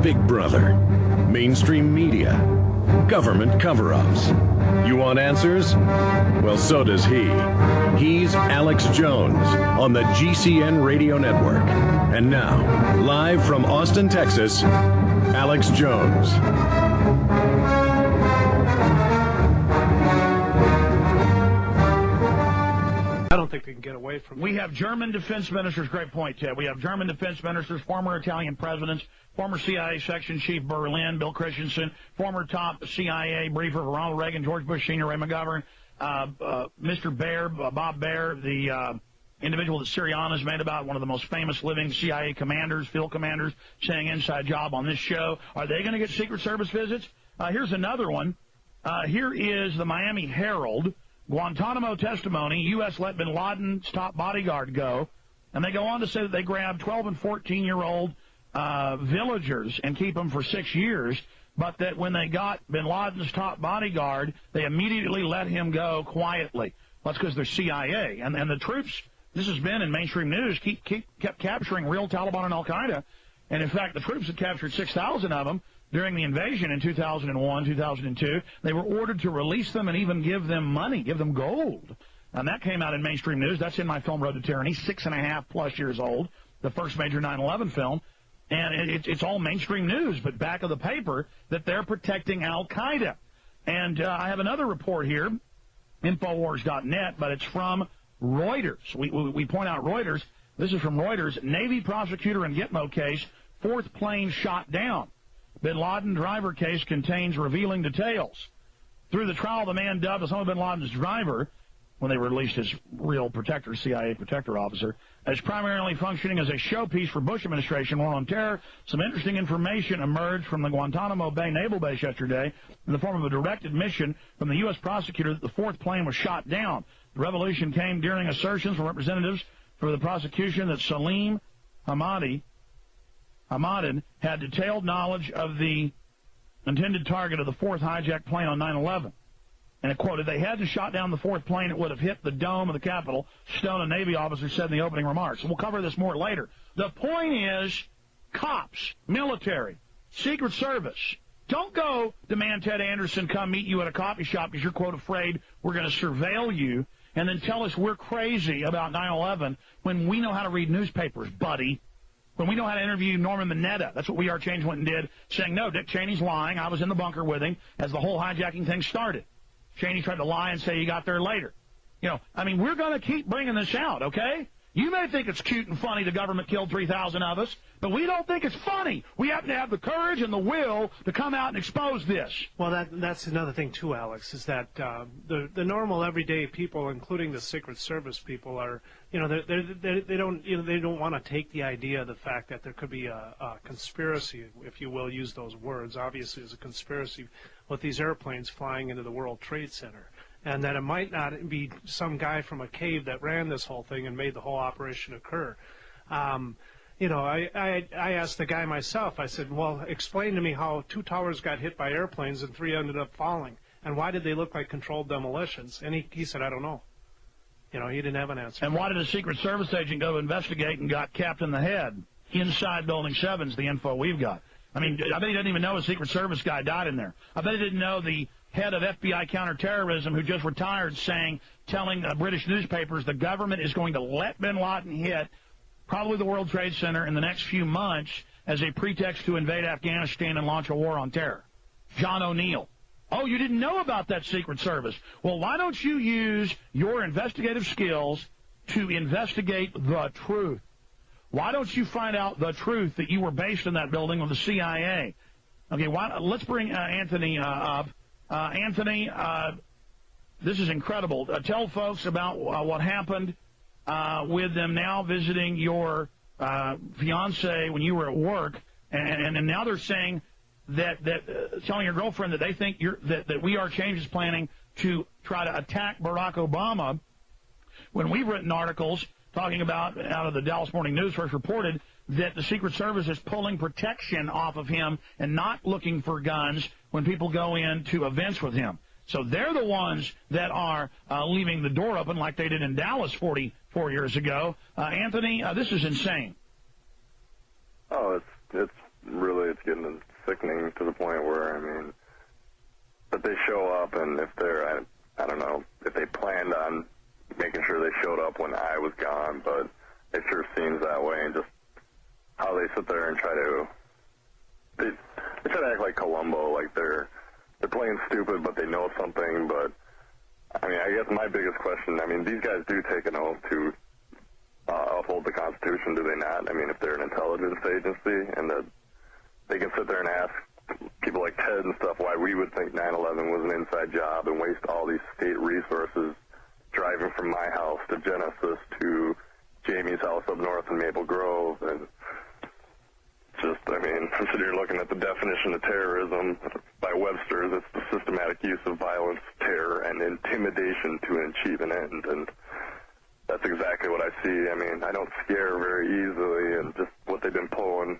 Big Brother, mainstream media, government cover-ups. You want answers? Well, so does he. He's Alex Jones on the GCN Radio Network. And now, live from Austin, Texas, Alex Jones. I don't think they can get away from it. We have German defense ministers, great point, Ted. We have German defense ministers, former Italian presidents, former CIA Section Chief Berlin, Bill Christensen, former top CIA briefer for Ronald Reagan, George Bush Sr., Ray McGovern, Mr. Baer, Bob Baer, the individual that Siriana's made about, one of the most famous living CIA commanders, field commanders, saying inside job on this show. Are they going to get Secret Service visits? Here's another one. Here is the Miami Herald. Guantanamo testimony, U.S. let bin Laden's top bodyguard go. And they go on to say that they grabbed 12 and 14-year-old villagers and keep them for 6 years, but that when they got bin Laden's top bodyguard, they immediately let him go quietly. Well, that's because they're CIA. And the troops, this has been in mainstream news, kept capturing real Taliban and al-Qaeda. And, in fact, the troops had captured 6,000 of them during the invasion in 2001, 2002. They were ordered to release them and even give them money, give them gold. And that came out in mainstream news. That's in my film, Road to Tyranny, 6.5+ years old, the first major 9/11 film. And it's all mainstream news, but back of the paper that they're protecting al-Qaeda. And I have another report here, Infowars.net, but it's from Reuters. We point out Reuters. This is from Reuters. Navy prosecutor in Gitmo case, fourth plane shot down. Bin Laden driver case contains revealing details. Through the trial, the man dubbed Osama bin Laden's driver, when they released his real protector, CIA protector officer, as primarily functioning as a showpiece for Bush administration war on terror. Some interesting information emerged from the Guantanamo Bay Naval Base yesterday in the form of a direct admission from the U.S. prosecutor that the fourth plane was shot down. The revelation came during assertions from representatives for the prosecution that Salim Hamadin had detailed knowledge of the intended target of the fourth hijacked plane on 9/11. And it quoted, they hadn't shot down the fourth plane, it would have hit the dome of the Capitol, Stone, a Navy officer, said in the opening remarks. And we'll cover this more later. The point is, cops, military, Secret Service, don't go demand Ted Anderson come meet you at a coffee shop because you're, quote, afraid we're going to surveil you, and then tell us we're crazy about 9/11 when we know how to read newspapers, buddy. When we know how to interview Norman Mineta. That's what We Are Change went and did, saying, no, Dick Cheney's lying. I was in the bunker with him as the whole hijacking thing started. Cheney tried to lie and say he got there later. You know, I mean, we're going to keep bringing this out, okay? You may think it's cute and funny the government killed 3,000 of us, but we don't think it's funny. We happen to have the courage and the will to come out and expose this. Well, that's another thing, too, Alex, is that the normal everyday people, including the Secret Service people, are, you know, they don't want to take the idea of the fact that there could be a conspiracy, if you will, use those words. Obviously, there's a conspiracy with these airplanes flying into the World Trade Center. And that it might not be some guy from a cave that ran this whole thing and made the whole operation occur. You know, I asked the guy myself, I said, well, explain to me how 2 towers got hit by airplanes and 3 ended up falling. And why did they look like controlled demolitions? And he said, I don't know. You know, he didn't have an answer. And why did a Secret Service agent go investigate and got capped in the head inside Building 7's the info we've got? I mean, I bet he didn't even know a Secret Service guy died in there. I bet he didn't know the head of FBI counterterrorism who just retired telling British newspapers the government is going to let bin Laden hit probably the World Trade Center in the next few months as a pretext to invade Afghanistan and launch a war on terror. John O'Neill. Oh, you didn't know about that Secret Service. Well, why don't you use your investigative skills to investigate the truth? Why don't you find out the truth that you were based in that building with the CIA? Okay, let's bring Anthony up. Anthony, this is incredible. Tell folks about what happened with them now visiting your fiancé when you were at work, and now they're saying that telling your girlfriend that they think that We Are Change is planning to try to attack Barack Obama, when we've written articles talking about, out of the Dallas Morning News, first reported that the Secret Service is pulling protection off of him and not looking for guns when people go into events with him. So they're the ones that are leaving the door open like they did in Dallas 44 years ago. Anthony, this is insane. Oh, it's really, it's getting sickening to the point where, I mean, that they show up, and if they're, I don't know, if they planned on making sure they showed up when I was gone, but it sure seems that way, and just how they sit there and try to, they try to act like Columbo, like they're playing stupid, but they know something. But I mean, I guess my biggest question, I mean, these guys do take an oath to uphold the Constitution, do they not? I mean, if they're an intelligence agency, and that they can sit there and ask people like Ted and stuff why we would think 9/11 was an inside job and waste all these state resources driving from my house to Genesis to Jamie's house up north in Maple Grove, and just, I mean, I'm sitting here looking at the definition of terrorism by Webster's. It's the systematic use of violence, terror, and intimidation to achieve an end, and that's exactly what I see. I mean, I don't scare very easily, and just what they've been pulling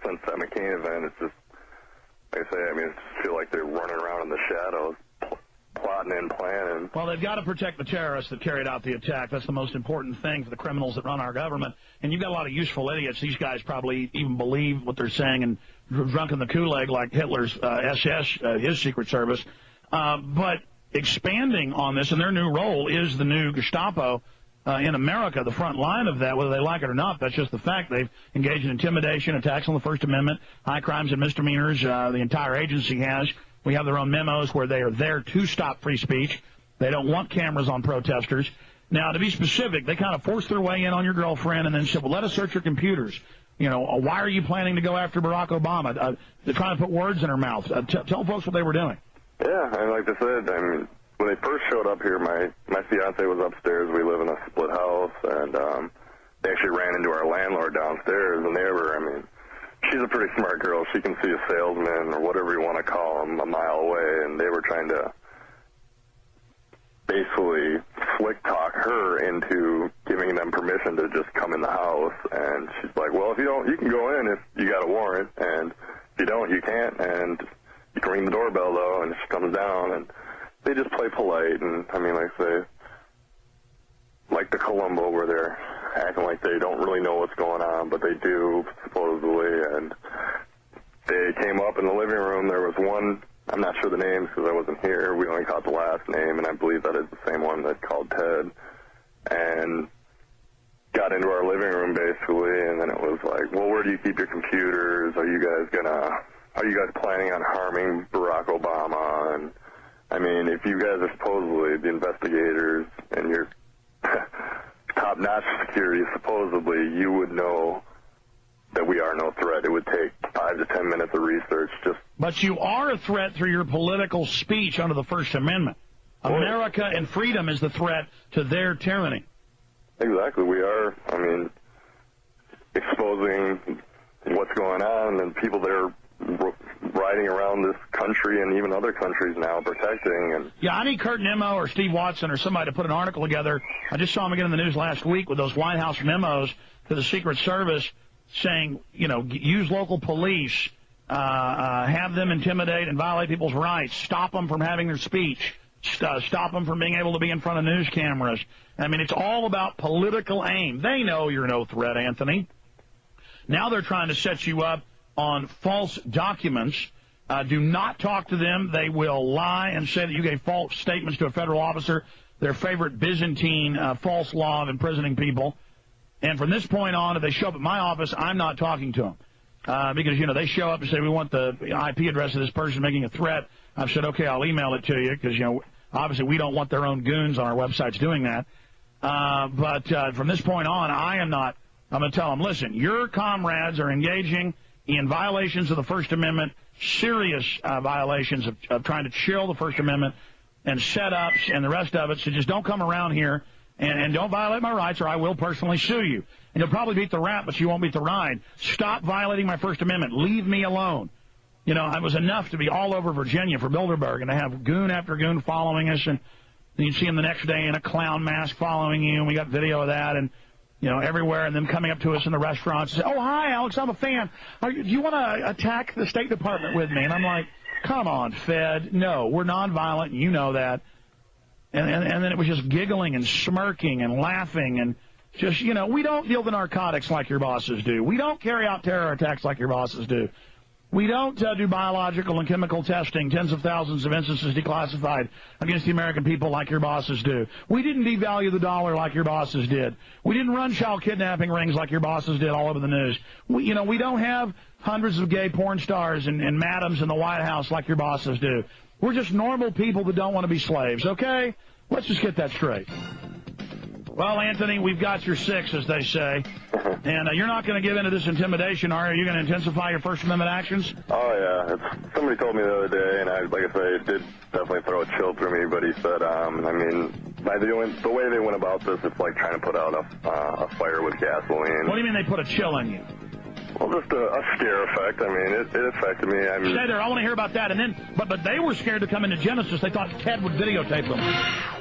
since that McCain event, it's just, like I say, I mean, I just feel like they're running around in the shadows, plotting and planning. Well, they've got to protect the terrorists that carried out the attack. That's the most important thing for the criminals that run our government. And you've got a lot of useful idiots. These guys probably even believe what they're saying and drunk in the Kool-Aid like Hitler's SS, his Secret Service. But expanding on this, and their new role is the new Gestapo in America, the front line of that, whether they like it or not. That's just the fact. They've engaged in intimidation, attacks on the First Amendment, high crimes and misdemeanors. The entire agency has. We have their own memos where they are there to stop free speech. They don't want cameras on protesters. Now, to be specific, they kind of forced their way in on your girlfriend and then said, well, let us search your computers. You know, why are you planning to go after Barack Obama? They're trying to put words in her mouth. Tell folks what they were doing. Yeah, and like I said, I mean, when they first showed up here, my fiance was upstairs. We live in a split house, and they actually ran into our landlord downstairs, and they were, I mean, she's a pretty smart girl. She can see a salesman or whatever you want to call him a mile away, and they were trying to basically slick talk her into giving them permission to just come in the house. And she's like, well, if you don't, you can go in if you got a warrant, and if you don't, you can't. And you can ring the doorbell, though, and she comes down, and they just play polite. And, I mean, like I say, like the Columbo where they're acting like they don't really know what's going on, but they do, supposedly. And they came up in the living room. There was one, I'm not sure the names because I wasn't here. We only caught the last name, and I believe that is the same one that called Ted. And got into our living room, basically, and then it was like, well, where do you keep your computers? Are you guys planning on harming Barack Obama? And, I mean, if you guys are supposedly the investigators and you're top-notch security, supposedly, you would know that we are no threat. It would take 5 to 10 minutes of research. But you are a threat through your political speech under the First Amendment. America and freedom is the threat to their tyranny. Exactly. We are, I mean, exposing what's going on, and people that are riding around this country and even other countries now protecting. And yeah, I need Kurt Nimmo or Steve Watson or somebody to put an article together. I just saw him again in the news last week with those White House memos to the Secret Service saying, you know, use local police, have them intimidate and violate people's rights, stop them from having their speech, stop them from being able to be in front of news cameras. I mean, it's all about political aim. They know you're no threat, Anthony. Now they're trying to set you up on false documents. Do not talk to them. They will lie and say that you gave false statements to a federal officer, their favorite Byzantine false law of imprisoning people. And from this point on, if they show up at my office, I'm not talking to them. Because, you know, they show up and say, we want the IP address of this person making a threat. I've said, okay, I'll email it to you because, you know, obviously we don't want their own goons on our websites doing that. But from this point on, I'm going to tell them, listen, your comrades are engaging in violations of the First Amendment, serious violations of trying to chill the First Amendment and setups and the rest of it. So just don't come around here and don't violate my rights or I will personally sue you. And you'll probably beat the rap, but you won't beat the ride. Stop violating my First Amendment. Leave me alone. You know, it was enough to be all over Virginia for Bilderberg and to have goon after goon following us. And then you'd see him the next day in a clown mask following you. And we got video of that. And, you know, everywhere, and them coming up to us in the restaurants and say, oh, hi, Alex, I'm a fan. Do you want to attack the State Department with me? And I'm like, come on, Fed. No, we're nonviolent, and you know that. And then it was just giggling and smirking and laughing and Just, you know, we don't deal with narcotics like your bosses do. We don't carry out terror attacks like your bosses do. We don't do biological and chemical testing, tens of thousands of instances declassified against the American people like your bosses do. We didn't devalue the dollar like your bosses did. We didn't run child kidnapping rings like your bosses did all over the news. We don't have hundreds of gay porn stars and madams in the White House like your bosses do. We're just normal people that don't want to be slaves, okay? Let's just get that straight. Well, Anthony, we've got your 6, as they say. And you're not going to give in to this intimidation, are you? You're going to intensify your First Amendment actions? Oh, yeah. Somebody told me the other day, and like I say, it did definitely throw a chill through me, but he said, I mean, by the way they went about this, it's like trying to put out a fire with gasoline. What do you mean they put a chill in you? Well, just a scare effect. I mean, it affected me. Stay there. I want to hear about that. And then, but they were scared to come into Genesis. They thought Ted would videotape them.